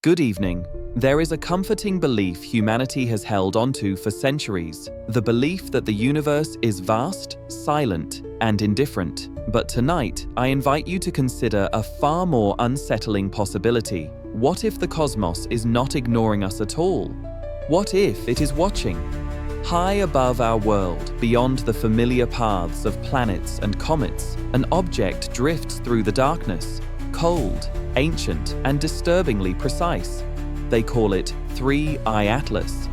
Good evening. There is a comforting belief humanity has held onto for centuries, the belief that the universe is vast, silent, and indifferent. But tonight, I invite you to consider a far more unsettling possibility. What if the cosmos is not ignoring us at all? What if it is watching? High above our world, beyond the familiar paths of planets and comets, an object drifts through the darkness, cold, ancient, and disturbingly precise. They call it 3I Atlas.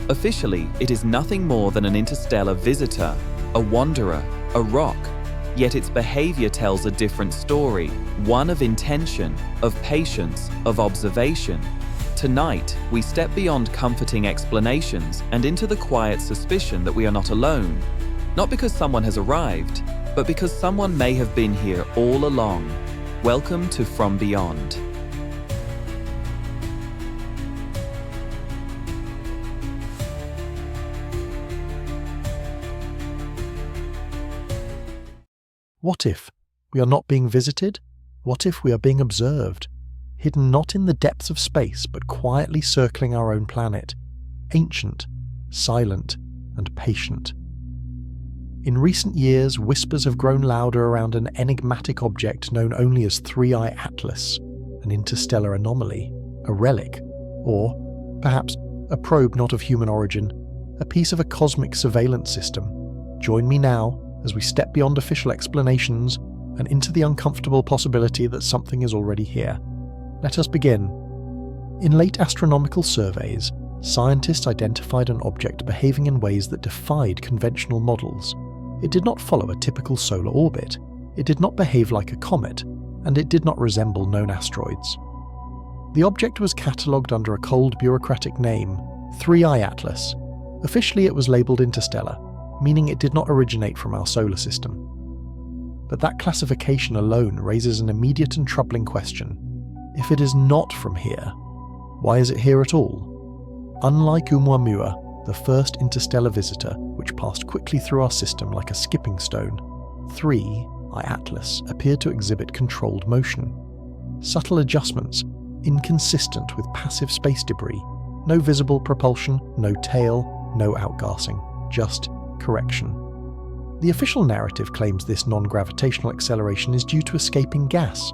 Officially, it is nothing more than an interstellar visitor, a wanderer, a rock. Yet its behavior tells a different story, one of intention, of patience, of observation. Tonight, we step beyond comforting explanations and into the quiet suspicion that we are not alone. Not because someone has arrived, but because someone may have been here all along. Welcome to From Beyond. What if we are not being visited? What if we are being observed? Hidden not in the depths of space, but quietly circling our own planet, ancient, silent, and patient. In recent years, whispers have grown louder around an enigmatic object known only as 3I Atlas, an interstellar anomaly, a relic, or perhaps a probe not of human origin, a piece of a cosmic surveillance system. Join me now as we step beyond official explanations and into the uncomfortable possibility that something is already here. Let us begin. In late astronomical surveys, scientists identified an object behaving in ways that defied conventional models. It did not follow a typical solar orbit, it did not behave like a comet, and it did not resemble known asteroids. The object was catalogued under a cold bureaucratic name, 3I Atlas. Officially it was labelled interstellar, meaning it did not originate from our solar system. But that classification alone raises an immediate and troubling question. If it is not from here, why is it here at all? Unlike Oumuamua, the first interstellar visitor, which passed quickly through our system like a skipping stone, 3I Atlas appeared to exhibit controlled motion. Subtle adjustments, inconsistent with passive space debris, no visible propulsion, no tail, no outgassing, just correction. The official narrative claims this non-gravitational acceleration is due to escaping gas.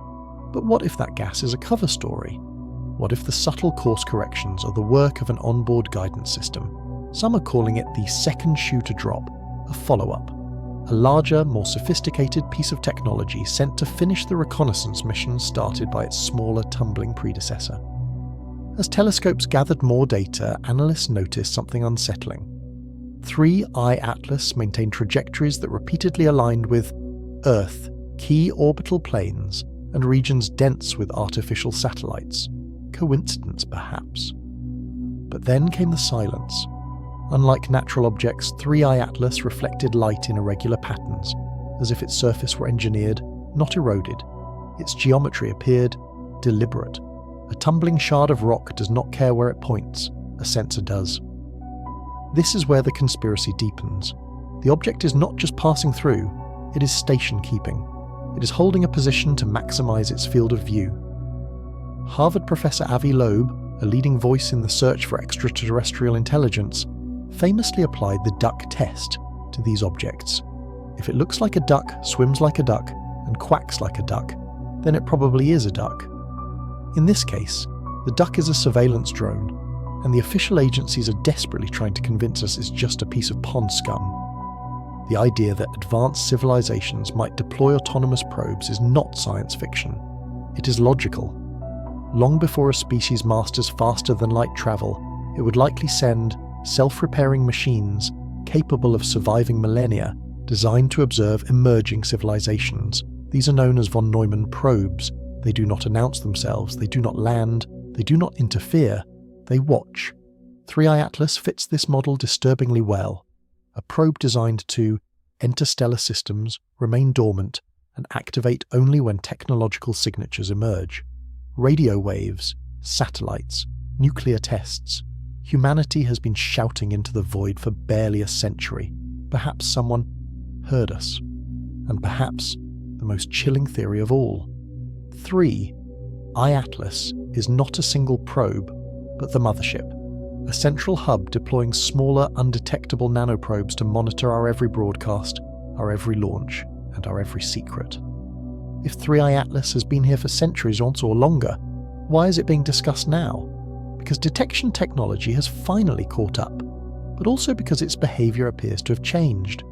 But what if that gas is a cover story? What if the subtle course corrections are the work of an onboard guidance system? Some are calling it the second shoe to drop, a follow-up, a larger, more sophisticated piece of technology sent to finish the reconnaissance mission started by its smaller, tumbling predecessor. As telescopes gathered more data, analysts noticed something unsettling. 3I Atlas maintained trajectories that repeatedly aligned with Earth, key orbital planes, and regions dense with artificial satellites. Coincidence, perhaps. But then came the silence. Unlike natural objects, 3I Atlas reflected light in irregular patterns, as if its surface were engineered, not eroded. Its geometry appeared deliberate. A tumbling shard of rock does not care where it points, a sensor does. This is where the conspiracy deepens. The object is not just passing through, it is station-keeping. It is holding a position to maximize its field of view. Harvard professor Avi Loeb, a leading voice in the search for extraterrestrial intelligence, famously applied the duck test to these objects. If it looks like a duck, swims like a duck, and quacks like a duck, then it probably is a duck. In this case, the duck is a surveillance drone, and the official agencies are desperately trying to convince us it's just a piece of pond scum. The idea that advanced civilizations might deploy autonomous probes is not science fiction. It is logical. Long before a species masters faster-than-light travel, it would likely send self-repairing machines capable of surviving millennia, designed to observe emerging civilizations. These are known as von Neumann probes. They do not announce themselves, they do not land, they do not interfere, they watch. 3I Atlas fits this model disturbingly well. A probe designed to enter stellar systems, remain dormant, and activate only when technological signatures emerge. Radio waves, satellites, nuclear tests. Humanity has been shouting into the void for barely a century. Perhaps someone heard us. And perhaps the most chilling theory of all. 3I Atlas is not a single probe, but the mothership, a central hub deploying smaller, undetectable nanoprobes to monitor our every broadcast, our every launch, and our every secret. If 3i Atlas has been here for centuries or longer, why is it being discussed now? Because detection technology has finally caught up, but also because its behaviour appears to have changed.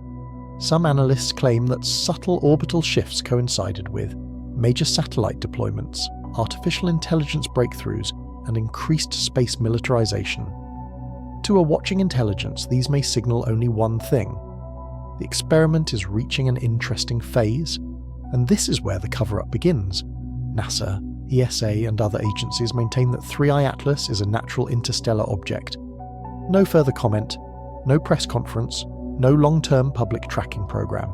Some analysts claim that subtle orbital shifts coincided with major satellite deployments, artificial intelligence breakthroughs, and increased space militarization. To a watching intelligence, these may signal only one thing. The experiment is reaching an interesting phase, and this is where the cover-up begins. NASA, ESA, and other agencies maintain that 3i Atlas is a natural interstellar object. No further comment, no press conference, no long-term public tracking program.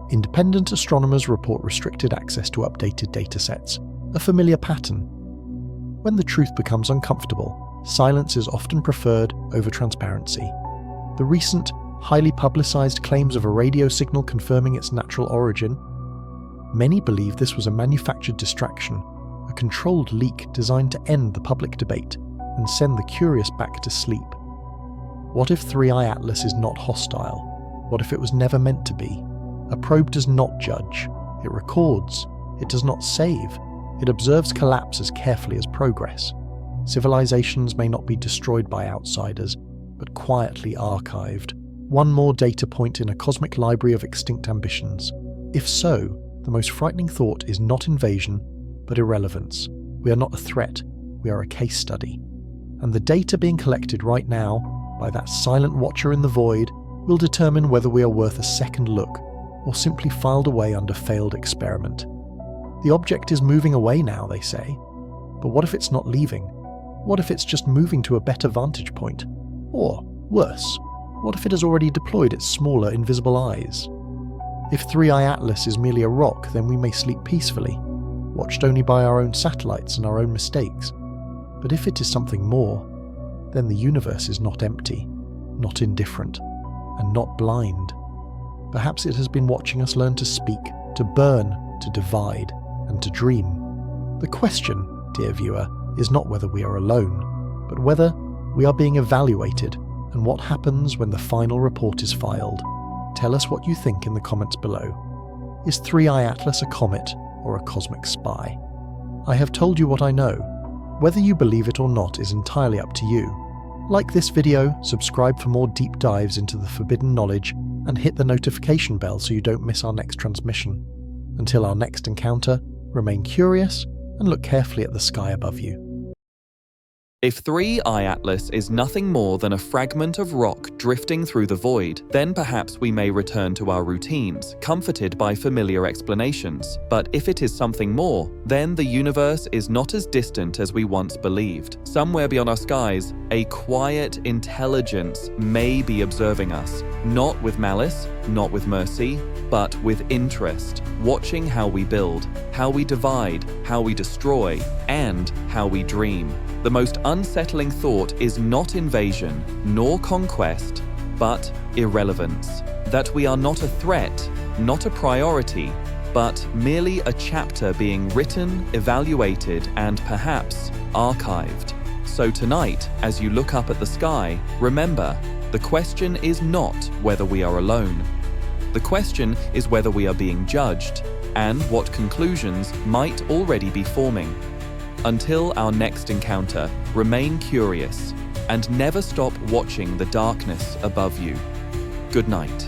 Independent astronomers report restricted access to updated datasets, a familiar pattern. When the truth becomes uncomfortable, silence is often preferred over transparency. The recent, highly publicized claims of a radio signal confirming its natural origin, many believe this was a manufactured distraction, a controlled leak designed to end the public debate and send the curious back to sleep. What if 3i Atlas is not hostile? What if it was never meant to be? A probe does not judge. It records. It does not save. It observes collapse as carefully as progress. Civilizations may not be destroyed by outsiders, but quietly archived. One more data point in a cosmic library of extinct ambitions. If so, the most frightening thought is not invasion, but irrelevance. We are not a threat, we are a case study. And the data being collected right now, by that silent watcher in the void, will determine whether we are worth a second look, or simply filed away under failed experiment. The object is moving away now, they say. But what if it's not leaving? What if it's just moving to a better vantage point? Or, worse, what if it has already deployed its smaller, invisible eyes? If 3i Atlas is merely a rock, then we may sleep peacefully, watched only by our own satellites and our own mistakes. But if it is something more, then the universe is not empty, not indifferent, and not blind. Perhaps it has been watching us learn to speak, to burn, to divide, and to dream. The question, dear viewer, is not whether we are alone, but whether we are being evaluated and what happens when the final report is filed. Tell us what you think in the comments below. Is 3i Atlas a comet or a cosmic spy? I have told you what I know. Whether you believe it or not is entirely up to you. Like this video, subscribe for more deep dives into the forbidden knowledge, and hit the notification bell so you don't miss our next transmission. Until our next encounter, remain curious and look carefully at the sky above you. If 3i Atlas is nothing more than a fragment of rock drifting through the void, then perhaps we may return to our routines, comforted by familiar explanations. But if it is something more, then the universe is not as distant as we once believed. Somewhere beyond our skies, a quiet intelligence may be observing us, not with malice, not with mercy, but with interest, watching how we build, how we divide, how we destroy, and how we dream. The most unsettling thought is not invasion, nor conquest, but irrelevance. That we are not a threat, not a priority, but merely a chapter being written, evaluated, and perhaps archived. So tonight, as you look up at the sky, remember, the question is not whether we are alone. The question is whether we are being judged, and what conclusions might already be forming. Until our next encounter, remain curious and never stop watching the darkness above you. Good night.